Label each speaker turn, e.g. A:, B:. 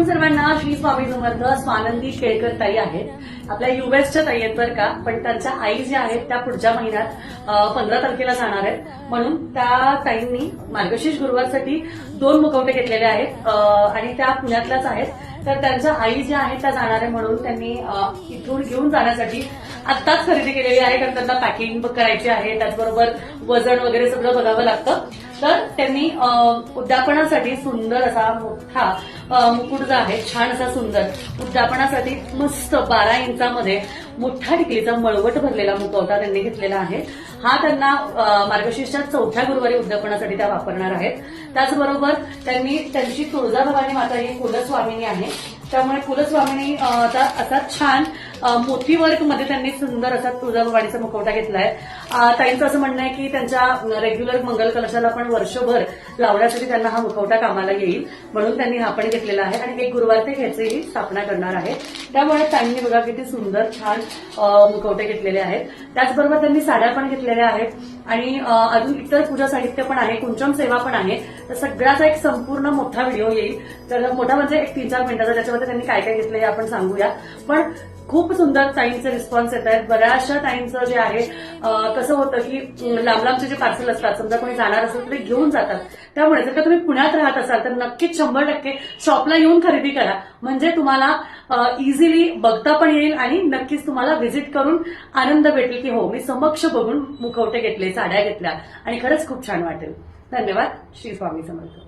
A: सर्वांना. श्री स्वामी समर्थ. स्वानंदी केळकर ताई आहेत, आपल्या युएसच्या ताई आहेत बरं का, पण त्यांच्या आई ज्या आहेत त्या पुढच्या महिन्यात 15 तारखेला जाणार आहेत. म्हणून त्या ताईंनी मार्गशीर्ष गुरुवारसाठी 2 मुखवटे घेतलेले आहेत आणि त्या पुण्यातल्याच आहेत. तर त्यांच्या आई ज्या आहेत त्या जाणार आहे म्हणून त्यांनी इथून घेऊन जाण्यासाठी आत्ताच खरेदी केलेली आहे, कारण त्यांना पॅकिंग करायची आहे, त्याचबरोबर वजन वगैरे सगळं बघावं लागतं. तर त्यांनी उद्यापनासाठी सुंदर असा मोठा मुकुट जो आहे, छान असा सुंदर उद्यापनासाठी मस्त 12 इंचामध्ये मोठा टिकलीचा मळवट भरलेला मुखवटा त्यांनी घेतलेला आहे. हा त्यांना मार्गशीर्षच्या 4थ्या गुरुवारी उद्यापनासाठी त्या वापरणार आहेत. त्याचबरोबर त्यांनी त्यांची तुळजाभवानी माता ही कुलस्वामिनी आहे, त्यामुळे कुलस्वामिनी असा छान मोती वर्क मध्ये त्यांनी सुंदर असा तुळजाभवानीचा मुखवटा घेतलाय. ताईंचं असं म्हणणं आहे की त्यांच्या रेग्युलर मंगल कलशाला पण वर्षभर लावण्यासाठी त्यांना हा मुखवटा कामाला येईल, म्हणून त्यांनी हा पण घेतलेला आहे आणि 1 गुरुवार ते ह्याचीही स्थापना करणार आहे. त्यामुळे ताईंनी बघा किती सुंदर छान मुखवटे घेतलेले आहेत. त्याचबरोबर त्यांनी साड्या पण घेतलेल्या आहेत आणि अजून इतर पूजा साहित्य पण आहे, कुंचम सेवा पण आहे. तर सगळ्याचा एक संपूर्ण मोठा व्हिडिओ येईल. तर मोठा म्हणजे एक 3-4 मिनिटाचा, त्याच्यामध्ये त्यांनी काय काय घेतलं हे आपण सांगूया. पण खूप सुंदर ताईंचे रिस्पॉन्स येत आहेत. बऱ्याचशा ताईंचं जे आहे कसं होतं की लांब लांबचे जे पार्सल असतात, समजा कोणी जाणार असेल तर ते घेऊन जातात. त्यामुळे जर का तुम्ही पुण्यात राहत असाल तर नक्कीच 100% शॉपला येऊन खरेदी करा, म्हणजे तुम्हाला इझिली बघता पण येईल आणि नक्कीच तुम्हाला व्हिजिट करून आनंद भेटेल की हो, मी समक्ष बघून मुखवटे घेतले, साड्या घेतल्या आणि खरंच खूप छान वाटेल. धन्यवाद. श्री स्वामी समर्थ.